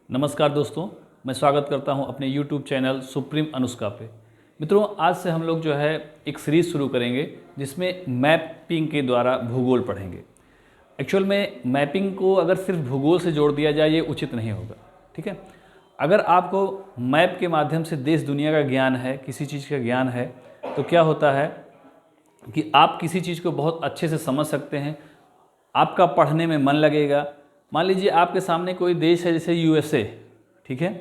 नमस्कार दोस्तों, मैं स्वागत करता हूं अपने YouTube चैनल सुप्रीम अनुष्का पे। मित्रों, आज से हम लोग जो है एक सीरीज़ शुरू करेंगे जिसमें मैपिंग के द्वारा भूगोल पढ़ेंगे। एक्चुअल में मैपिंग को अगर सिर्फ भूगोल से जोड़ दिया जाए ये उचित नहीं होगा। ठीक है, अगर आपको मैप के माध्यम से देश दुनिया का ज्ञान है, किसी चीज़ का ज्ञान है, तो क्या होता है कि आप किसी चीज़ को बहुत अच्छे से समझ सकते हैं, आपका पढ़ने में मन लगेगा। मान लीजिए आपके सामने कोई देश है जैसे यूएसए, ठीक है।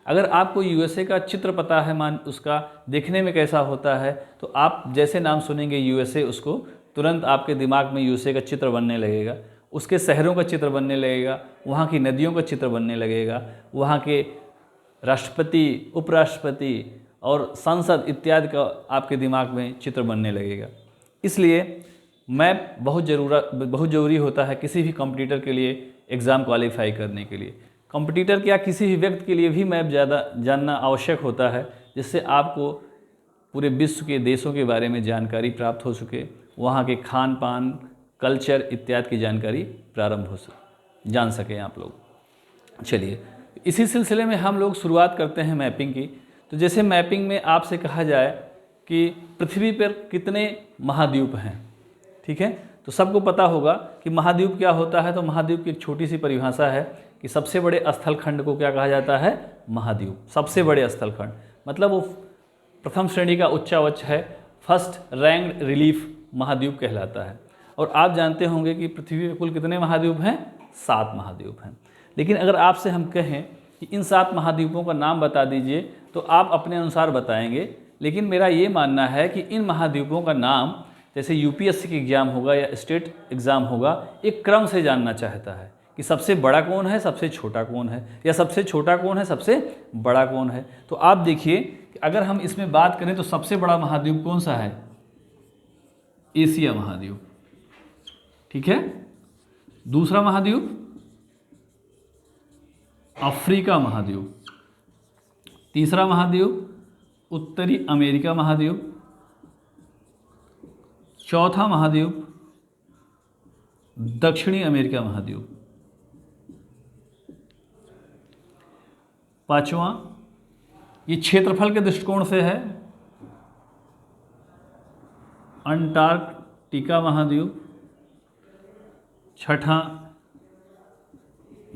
अगर आपको यूएसए का चित्र पता है, मान उसका देखने में कैसा होता है, तो आप जैसे नाम सुनेंगे यूएसए, उसको तुरंत आपके दिमाग में यूएसए का चित्र बनने लगेगा, उसके शहरों का चित्र बनने लगेगा, वहाँ की नदियों का चित्र बनने लगेगा, वहाँ के राष्ट्रपति, उपराष्ट्रपति और सांसद इत्यादि का आपके दिमाग में चित्र बनने लगेगा। इसलिए मैप बहुत ज़रूरी होता है किसी भी कॉम्पिटिटर के लिए एग्ज़ाम क्वालिफाई करने के लिए। कॉम्पिटिटर क्या, किसी भी व्यक्ति के लिए भी मैप ज़्यादा जानना आवश्यक होता है, जिससे आपको पूरे विश्व के देशों के बारे में जानकारी प्राप्त हो सके, वहाँ के खान पान, कल्चर इत्यादि की जानकारी जान सकें आप लोग। चलिए, इसी सिलसिले में हम लोग शुरुआत करते हैं मैपिंग की। तो जैसे मैपिंग में आपसे कहा जाए कि पृथ्वी पर कितने महाद्वीप हैं, ठीक है, तो सबको पता होगा कि महाद्वीप क्या होता है। तो महाद्वीप की एक छोटी सी परिभाषा है कि सबसे बड़े स्थल खंड को क्या कहा जाता है, महाद्वीप। सबसे बड़े स्थल खंड मतलब वो प्रथम श्रेणी का उच्चावच है, फर्स्ट रैंक्ड रिलीफ महाद्वीप कहलाता है। और आप जानते होंगे कि पृथ्वी में कुल कितने महाद्वीप हैं, 7 महाद्वीप हैं। लेकिन अगर आपसे हम कहें कि इन 7 महाद्वीपों का नाम बता दीजिए, तो आप अपने अनुसार बताएंगे। लेकिन मेरा ये मानना है कि इन महाद्वीपों का नाम, जैसे यूपीएससी की एग्ज़ाम होगा या स्टेट एग्ज़ाम होगा, एक क्रम से जानना चाहता है कि सबसे बड़ा कौन है, सबसे छोटा कौन है, या सबसे छोटा कौन है, सबसे बड़ा कौन है। तो आप देखिए कि अगर हम इसमें बात करें तो सबसे बड़ा महाद्वीप कौन सा है, एशिया महाद्वीप, ठीक है। दूसरा महाद्वीप अफ्रीका महाद्वीप, तीसरा महाद्वीप उत्तरी अमेरिका महाद्वीप, चौथा महाद्वीप दक्षिणी अमेरिका महाद्वीप, पांचवा ये क्षेत्रफल के दृष्टिकोण से है अंटार्कटिका महाद्वीप, छठा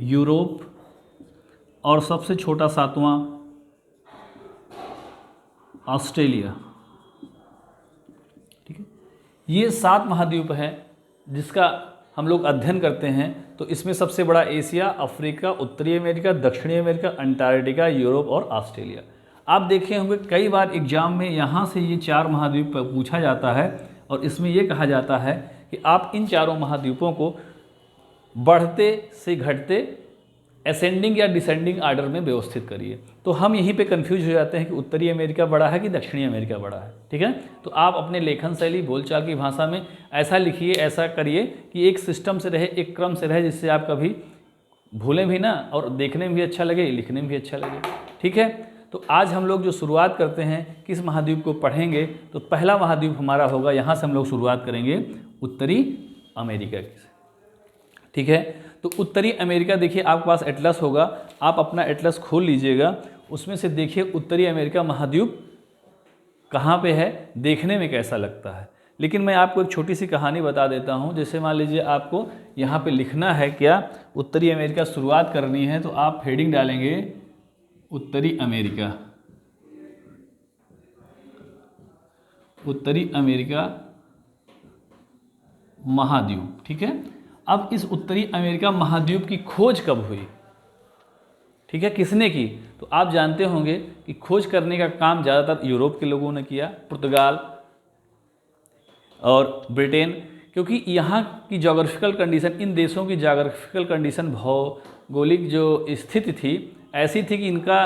यूरोप, और सबसे छोटा 7वां ऑस्ट्रेलिया, ठीक है। ये 7 महाद्वीप हैं जिसका हम लोग अध्ययन करते हैं। तो इसमें सबसे बड़ा एशिया, अफ्रीका, उत्तरी अमेरिका, दक्षिणी अमेरिका, अंटार्कटिका, यूरोप और ऑस्ट्रेलिया। आप देखे होंगे कई बार एग्जाम में यहाँ से ये 4 महाद्वीप पूछा जाता है, और इसमें ये कहा जाता है कि आप इन चारों महाद्वीपों को बढ़ते से घटते असेंडिंग या डिसेंडिंग आर्डर में व्यवस्थित करिए। तो हम यहीं पे कंफ्यूज हो जाते हैं कि उत्तरी अमेरिका बड़ा है कि दक्षिणी अमेरिका बड़ा है, ठीक है। तो आप अपने लेखन शैली, बोलचाल की भाषा में ऐसा लिखिए, ऐसा करिए कि एक सिस्टम से रहे, एक क्रम से रहे, जिससे आप कभी भूलें भी ना और देखने में भी अच्छा लगे, लिखने में भी अच्छा लगे, ठीक है। तो आज हम लोग जो शुरुआत करते हैं, किस महाद्वीप को पढ़ेंगे, तो पहला महाद्वीप हमारा होगा, यहाँ से हम लोग शुरुआत करेंगे उत्तरी अमेरिका की, ठीक है। तो उत्तरी अमेरिका, देखिए आपके पास एटलस होगा, आप अपना एटलस खोल लीजिएगा, उसमें से देखिए उत्तरी अमेरिका महाद्वीप कहाँ पे है, देखने में कैसा लगता है। लेकिन मैं आपको एक छोटी सी कहानी बता देता हूँ। जैसे मान लीजिए आपको यहाँ पे लिखना है क्या, उत्तरी अमेरिका शुरुआत करनी है, तो आप हेडिंग डालेंगे उत्तरी अमेरिका, उत्तरी अमेरिका महाद्वीप, ठीक है। अब इस उत्तरी अमेरिका महाद्वीप की खोज कब हुई, ठीक है, किसने की, तो आप जानते होंगे कि खोज करने का काम ज़्यादातर यूरोप के लोगों ने किया, पुर्तगाल और ब्रिटेन, क्योंकि यहाँ की जोग्राफिकल कंडीशन, इन देशों की जोग्राफिकल कंडीशन, भौगोलिक जो स्थिति थी, ऐसी थी कि इनका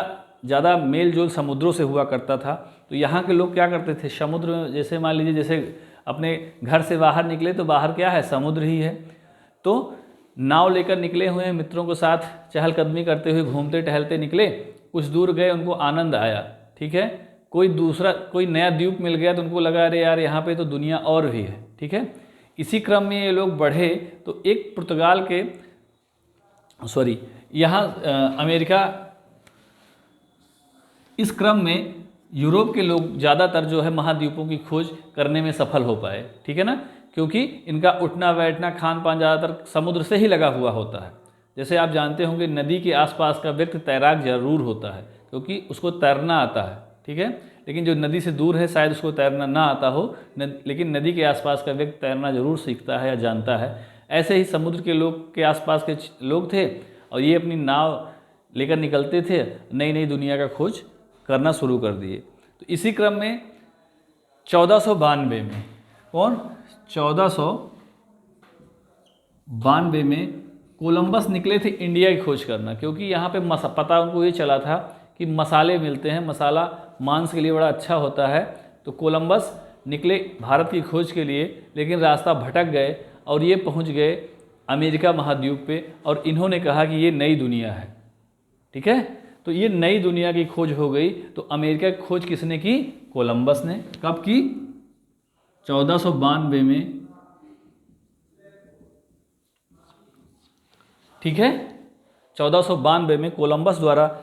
ज़्यादा मेल जोल समुद्रों से हुआ करता था। तो यहाँ के लोग क्या करते थे, समुद्र में, जैसे मान लीजिए जैसे अपने घर से बाहर निकले तो बाहर क्या है, समुद्र ही है। तो नाव लेकर निकले हुए हैं, मित्रों के साथ चहलकदमी करते हुए, घूमते टहलते निकले, कुछ दूर गए, उनको आनंद आया, ठीक है। कोई नया द्वीप मिल गया तो उनको लगा अरे यार यहाँ पे तो दुनिया और भी है, ठीक है। इसी क्रम में ये लोग बढ़े तो एक पुर्तगाल के यहाँ अमेरिका इस क्रम में यूरोप के लोग ज़्यादातर जो है महाद्वीपों की खोज करने में सफल हो पाए, ठीक है ना, क्योंकि इनका उठना बैठना खान पान ज़्यादातर समुद्र से ही लगा हुआ होता है। जैसे आप जानते होंगे नदी के आसपास का व्यक्ति तैराक जरूर होता है क्योंकि उसको तैरना आता है, ठीक है, लेकिन जो नदी से दूर है शायद उसको तैरना ना आता हो, लेकिन नदी के आसपास का व्यक्ति तैरना जरूर सीखता है या जानता है। ऐसे ही समुद्र के लोग के आसपास के लोग थे और ये अपनी नाव लेकर निकलते थे, नई नई दुनिया का खोज करना शुरू कर दिए। तो इसी क्रम में 1492 में कौन 1492 में कोलंबस निकले थे इंडिया की खोज करना, क्योंकि यहाँ पे पता उनको ये चला था कि मसाले मिलते हैं, मसाला मांस के लिए बड़ा अच्छा होता है। तो कोलंबस निकले भारत की खोज के लिए, लेकिन रास्ता भटक गए और ये पहुँच गए अमेरिका महाद्वीप पे और इन्होंने कहा कि ये नई दुनिया है, ठीक है। तो ये नई दुनिया की खोज हो गई। तो अमेरिका की खोज किसने की? कोलंबस ने। कब की? 1492 में, ठीक है। 1492 में कोलंबस द्वारा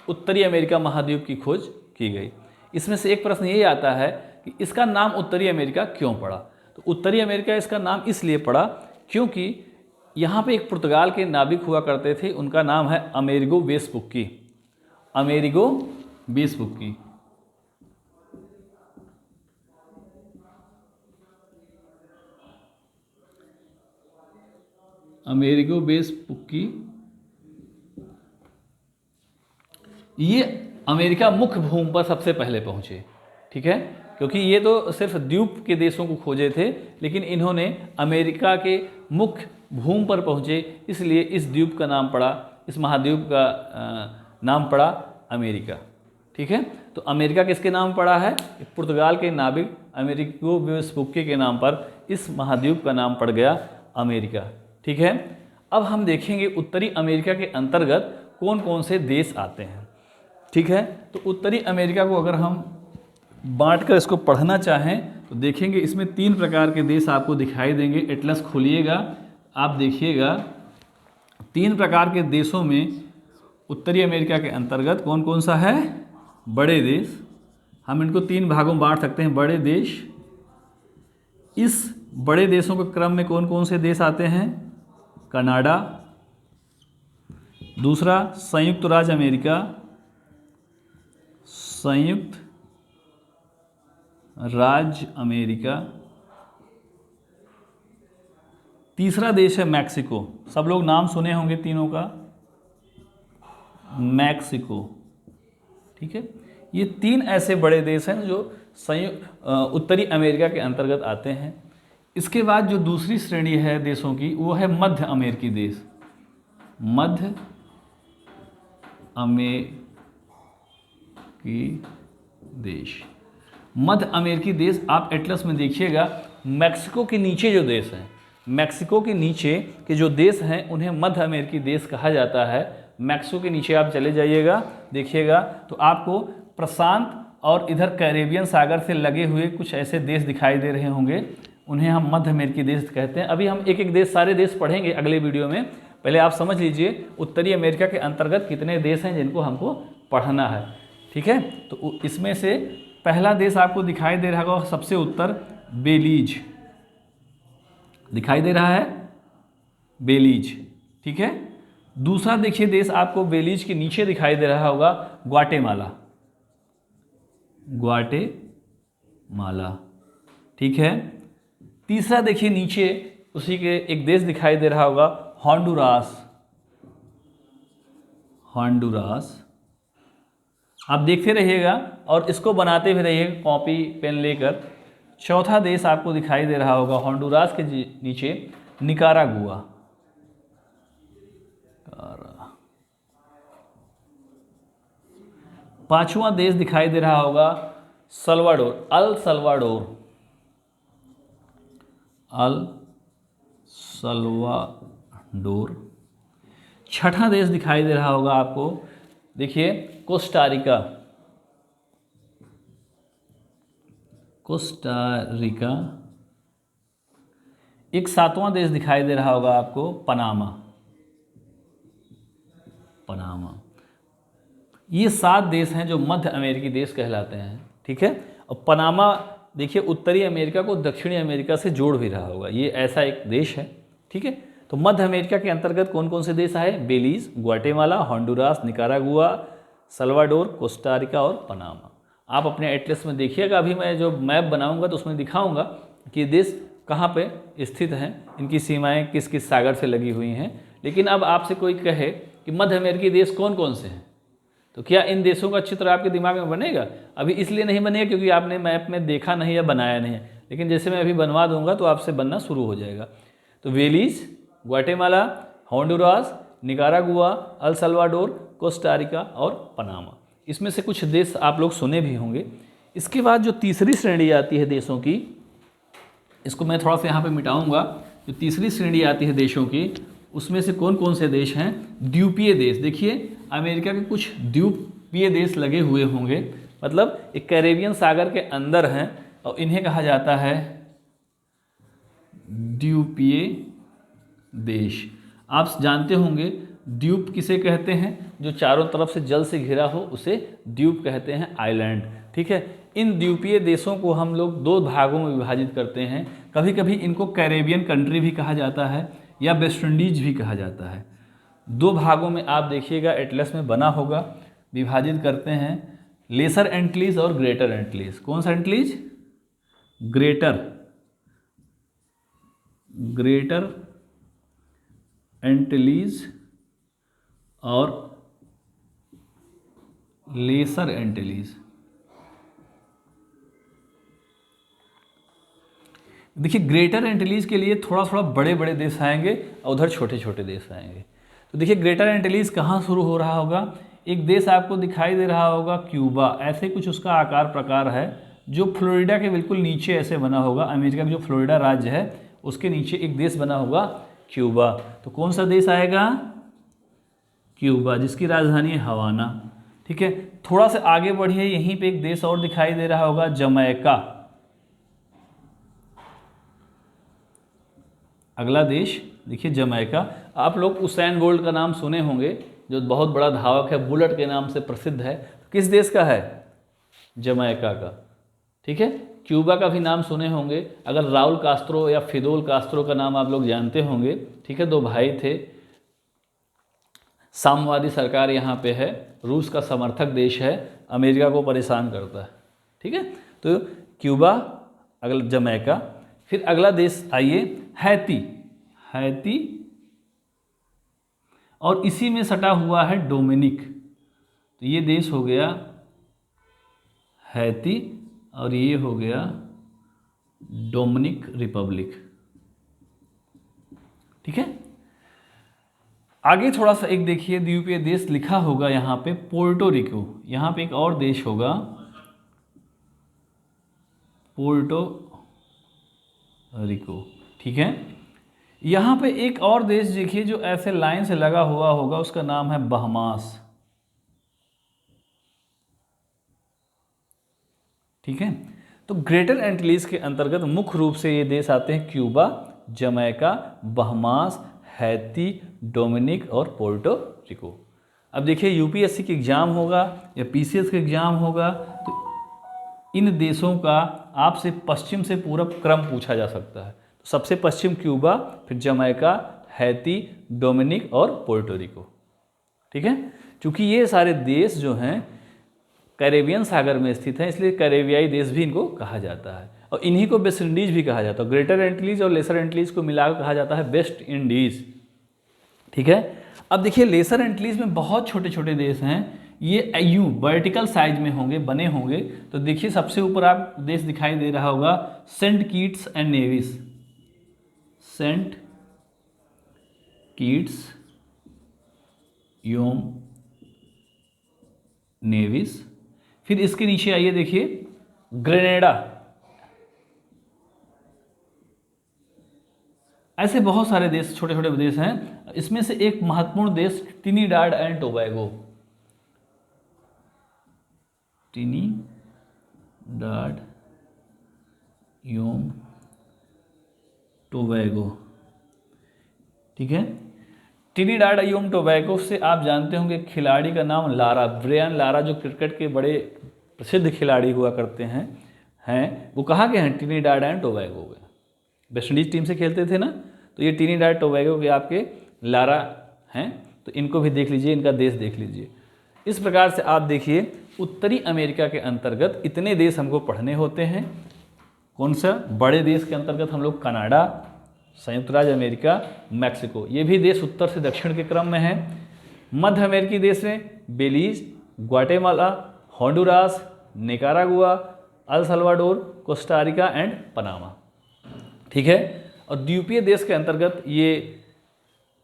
उत्तरी अमेरिका महाद्वीप की खोज की गई। इसमें से एक प्रश्न ये आता है कि इसका नाम उत्तरी अमेरिका क्यों पड़ा? तो उत्तरी अमेरिका इसका नाम इसलिए पड़ा क्योंकि यहाँ पे एक पुर्तगाल के नाविक हुआ करते थे, उनका नाम है अमेरिगो वेस्पुक्की। अमेरिगो वेस्पुक्की। अमेरिगो वेस्पुक्की ये अमेरिका मुख्य भूमि पर सबसे पहले पहुँचे, ठीक है, क्योंकि ये तो सिर्फ द्वीप के देशों को खोजे थे, लेकिन इन्होंने अमेरिका के मुख्य भूमि पर पहुँचे, इसलिए इस द्वीप का नाम पड़ा, इस महाद्वीप का नाम पड़ा अमेरिका, ठीक है। तो अमेरिका किसके नाम पड़ा है? पुर्तगाल के नाविक अमेरिगो वेस्पुक्की के नाम पर इस महाद्वीप का नाम पड़ गया अमेरिका, ठीक है। अब हम देखेंगे उत्तरी अमेरिका के अंतर्गत कौन कौन से देश आते हैं, ठीक है। तो उत्तरी अमेरिका को अगर हम बांटकर इसको पढ़ना चाहें तो देखेंगे इसमें 3 प्रकार के देश आपको दिखाई देंगे। एटलस खोलिएगा, आप देखिएगा 3 प्रकार के देशों में उत्तरी अमेरिका के अंतर्गत कौन कौन सा है? बड़े देश। हम इनको 3 भागों में बांट सकते हैं, बड़े देश। इस बड़े देशों के क्रम में कौन कौन से देश आते हैं? कनाडा, दूसरा संयुक्त राज्य अमेरिका, संयुक्त राज्य अमेरिका, तीसरा देश है मैक्सिको। सब लोग नाम सुने होंगे तीनों का, मैक्सिको, ठीक है। ये 3 ऐसे बड़े देश हैं जो उत्तरी अमेरिका के अंतर्गत आते हैं। इसके बाद जो दूसरी श्रेणी है देशों की वो है मध्य अमेरिकी देश। मध्य अमेरिकी देश, मध्य अमेरिकी देश आप एटलस में देखिएगा, मैक्सिको के नीचे जो देश हैं, मैक्सिको के नीचे के जो देश हैं उन्हें मध्य अमेरिकी देश कहा जाता है। मैक्सिको के नीचे आप चले जाइएगा, देखिएगा तो आपको प्रशांत और इधर कैरेबियन सागर से लगे हुए कुछ ऐसे देश दिखाई दे रहे होंगे, उन्हें हम मध्य अमेरिकी देश कहते हैं। अभी हम एक एक देश, सारे देश पढ़ेंगे अगले वीडियो में। पहले आप समझ लीजिए उत्तरी अमेरिका के अंतर्गत कितने देश हैं जिनको हमको पढ़ना है, ठीक है। तो इसमें से पहला देश आपको दिखाई दे रहा होगा सबसे उत्तर, बेलीज दिखाई दे रहा है, बेलीज, ठीक है। दूसरा देखिए देश आपको बेलीज के नीचे दिखाई दे रहा होगा, ग्वाटेमाला, ग्वाटेमाला, ठीक है। तीसरा देखिए नीचे उसी के एक देश दिखाई दे रहा होगा, होंडुरास, होंडुरास। आप देखते रहिएगा और इसको बनाते भी रहिएगा कॉपी पेन लेकर। चौथा देश आपको दिखाई दे रहा होगा होंडुरास के नीचे, निकारागुआ, पांचवा देश दिखाई दे रहा होगा Salvador, El Salvador, El Salvador. छठा देश दिखाई दे रहा होगा आपको, देखिए कोस्टारिका, कोस्टारिका। एक सातवां देश दिखाई दे रहा होगा आपको, पनामा, पनामा। ये 7 देश हैं जो मध्य अमेरिकी देश कहलाते हैं, ठीक है। और पनामा देखिए उत्तरी अमेरिका को दक्षिणी अमेरिका से जोड़ भी रहा होगा, ये ऐसा एक देश है, ठीक है। तो मध्य अमेरिका के अंतर्गत कौन कौन से देश आए? Belize, Guatemala, Honduras, Nicaragua, Salvador, Costa Rica और पनामा। आप अपने एटलस में देखिएगा, अभी मैं जो मैप बनाऊंगा तो उसमें दिखाऊंगा कि देश कहाँ पे स्थित हैं, इनकी सीमाएं किस किस सागर से लगी हुई हैं। लेकिन अब आपसे कोई कहे कि मध्य अमेरिकी देश कौन कौन से हैं, तो क्या इन देशों का चित्र आपके दिमाग में बनेगा? अभी इसलिए नहीं बनेगा क्योंकि आपने मैप में देखा नहीं या बनाया नहीं है, लेकिन जैसे मैं अभी बनवा दूंगा तो आपसे बनना शुरू हो जाएगा। तो Belize, Guatemala, Honduras, Nicaragua, El Salvador, Costa Rica और पनामा, इसमें से कुछ देश आप लोग सुने भी होंगे। इसके बाद जो तीसरी श्रेणी आती है देशों की, इसको मैं थोड़ा सा यहाँ पे मिटाऊंगा। जो तीसरी श्रेणी आती है देशों की, उसमें से कौन कौन से देश हैं? द्वीपीय देश। देखिए अमेरिका के कुछ द्वीपीय देश लगे हुए होंगे, मतलब एक कैरेबियन सागर के अंदर हैं और इन्हें कहा जाता है द्वीपीय देश। आप जानते होंगे द्वीप किसे कहते हैं? जो चारों तरफ से जल से घिरा हो उसे द्वीप कहते हैं, आइलैंड, ठीक है। इन द्वीपीय देशों को हम लोग 2 भागों में विभाजित करते हैं। कभी कभी इनको कैरेबियन कंट्री भी कहा जाता है या वेस्ट इंडीज भी कहा जाता है। 2 भागों में आप देखिएगा एटलस में बना होगा, विभाजित करते हैं, लेसर एंटीलीज और ग्रेटर एंटीलीज। कौन सा एंटीलीज? ग्रेटर एंटीलीज और लेसर एंटीलीज। देखिए ग्रेटर एंटीलीज के लिए थोड़ा थोड़ा बड़े बड़े देश आएंगे और उधर छोटे छोटे देश आएंगे। तो देखिए ग्रेटर एंटीलीज कहाँ शुरू हो रहा होगा? एक देश आपको दिखाई दे रहा होगा क्यूबा, ऐसे कुछ उसका आकार प्रकार है, जो फ्लोरिडा के बिल्कुल नीचे ऐसे बना होगा। अमेरिका का जो फ्लोरिडा राज्य है उसके नीचे एक देश बना होगा क्यूबा। तो कौन सा देश आएगा? क्यूबा, जिसकी राजधानी है हवाना, ठीक है। थोड़ा सा आगे बढ़िए, यहीं पे एक देश और दिखाई दे रहा होगा, जमैका। अगला देश देखिए जमैका। आप लोग उसैन बोल्ट का नाम सुने होंगे, जो बहुत बड़ा धावक है, बुलेट के नाम से प्रसिद्ध है। किस देश का है? जमैका का, ठीक है। क्यूबा का भी नाम सुने होंगे। अगर राउल कास्त्रो या फिदेल कास्त्रो का नाम आप लोग जानते होंगे, ठीक है। 2 भाई थे, साम्यवादी सरकार यहाँ पे है, रूस का समर्थक देश है, अमेरिका को परेशान करता है, ठीक है। तो क्यूबा, अगला जमैका। फिर अगला देश आइए हैती, और इसी में सटा हुआ है डोमिनिक। तो ये देश हो गया हैती और ये हो गया डोमिनिक रिपब्लिक, ठीक है। आगे थोड़ा सा एक देखिए द्वीपीय देश लिखा होगा यहाँ पे, पोर्टो रिको। यहाँ पे एक और देश होगा, पोर्टो रिको, ठीक है। यहाँ पे एक और देश देखिए जो ऐसे लाइन से लगा हुआ होगा, उसका नाम है बहमास, ठीक है। तो ग्रेटर एंटीलीज के अंतर्गत मुख्य रूप से ये देश आते हैं Cuba, Jamaica, Bahamas, Haiti, Dominic और पोर्टो रिको। अब देखिए यूपीएससी के एग्जाम होगा या पीसीएस का एग्जाम होगा, तो इन देशों का आपसे पश्चिम से पूरब क्रम पूछा जा सकता है। तो सबसे पश्चिम क्यूबा, फिर जमैका, हैती, डोमिनिक और पोर्टो रिको, ठीक है। चूँकि ये सारे देश जो हैं कैरेबियन सागर में स्थित हैं, इसलिए कैरेबियाई देश भी इनको कहा जाता है, और इन्हीं को वेस्ट इंडीज भी कहा जाता है। ग्रेटर एंटीलीज और लेसर एंटीलीज को मिलाकर कहा जाता है वेस्ट इंडीज, ठीक है। अब देखिए लेसर एंटीलीज में बहुत छोटे छोटे देश हैं, ये यूं वर्टिकल साइज में होंगे, बने होंगे। तो देखिए सबसे ऊपर आप देश दिखाई दे रहा होगा Saint Kitts and Nevis, Saint Kitts एवं नेविस। फिर इसके नीचे आइए देखिए ग्रेनेडा। ऐसे बहुत सारे देश, छोटे छोटे देश हैं। इसमें से एक महत्वपूर्ण देश ट्रिनिडाड एंड टोबैगो, ट्रिनिडाड एवं टोबैगो, ठीक है। ट्रिनिडाड एंड टोबैगो से आप जानते होंगे खिलाड़ी का नाम लारा, ब्रायन लारा, जो क्रिकेट के बड़े प्रसिद्ध खिलाड़ी हुआ करते हैं वो कहाँ के हैं? ट्रिनिडाड एंड टोबैगो के। वेस्ट इंडीज टीम से खेलते थे ना, तो ये ट्रिनिडाड टोबैगो के आपके लारा हैं। तो इनको भी देख लीजिए, इनका देश देख लीजिए। इस प्रकार से आप देखिए उत्तरी अमेरिका के अंतर्गत इतने देश हमको पढ़ने होते हैं। कौन सा? बड़े देश के अंतर्गत हम लोग कनाडा, संयुक्त राज्य अमेरिका, मैक्सिको, ये भी देश उत्तर से दक्षिण के क्रम में हैं। मध्य अमेरिकी देश में Belize, Guatemala, Honduras, Nicaragua, El Salvador, Costa Rica and Panama. ठीक है। और द्वीपीय देश के अंतर्गत ये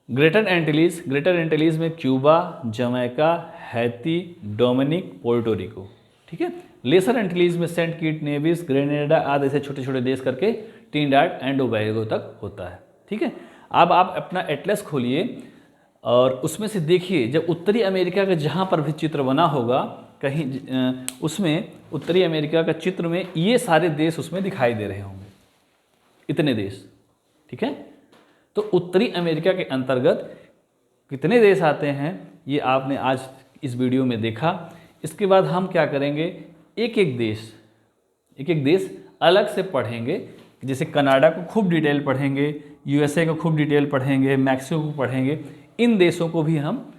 ग्रेटर एंटिलीज में Cuba, Jamaica, Haiti, Dominic, Puerto Rico है। लेसर एंटिलीज में सेंट किट, नेविस, ग्रेनेडा आदि ऐसे छोटे छोटे देश करके ट्रिनिडाड एंड टोबैगो तक होता है। ठीक है। अब आप अपना एटलस खोलिए और उसमें से देखिए, जब उत्तरी अमेरिका का जहाँ पर भी चित्र बना होगा कहीं उसमें उत्तरी अमेरिका का चित्र में ये सारे देश उसमें दिखाई दे रहे होंगे, इतने देश। ठीक है। तो उत्तरी अमेरिका के अंतर्गत कितने देश आते हैं ये आपने आज इस वीडियो में देखा। इसके बाद हम क्या करेंगे, एक एक देश अलग से पढ़ेंगे। जैसे कनाडा को खूब डिटेल पढ़ेंगे, यूएसए को खूब डिटेल पढ़ेंगे, मैक्सिको को पढ़ेंगे। इन देशों को भी हम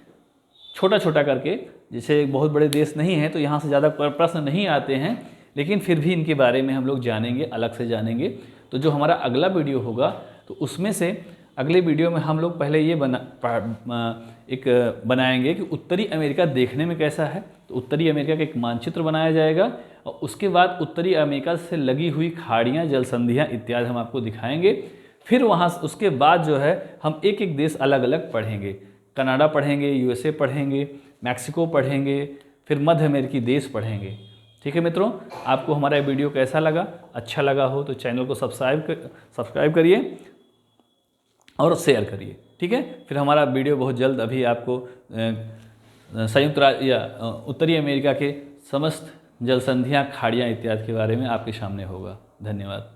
छोटा छोटा करके, जैसे बहुत बड़े देश नहीं हैं तो यहाँ से ज़्यादा प्रश्न नहीं आते हैं, लेकिन फिर भी इनके बारे में हम लोग जानेंगे, अलग से जानेंगे। तो जो हमारा अगला वीडियो होगा तो उसमें से अगले वीडियो में हम लोग पहले ये बनाएंगे कि उत्तरी अमेरिका देखने में कैसा है। तो उत्तरी अमेरिका का एक मानचित्र बनाया जाएगा और उसके बाद उत्तरी अमेरिका से लगी हुई खाड़ियाँ, जलसंधियाँ इत्यादि हम आपको दिखाएंगे। फिर वहाँ उसके बाद जो है हम एक एक देश अलग अलग पढ़ेंगे। कनाडा पढ़ेंगे, यूएसए पढ़ेंगे, मैक्सिको पढ़ेंगे, फिर मध्य अमेरिकी देश पढ़ेंगे। ठीक है मित्रों, आपको हमारा वीडियो कैसा लगा? अच्छा लगा हो तो चैनल को सब्सक्राइब करिए और शेयर करिए। ठीक है। फिर हमारा वीडियो बहुत जल्द अभी आपको संयुक्त राज्य या उत्तरी अमेरिका के समस्त जलसंधियाँ, खाड़ियाँ इत्यादि के बारे में आपके सामने होगा। धन्यवाद।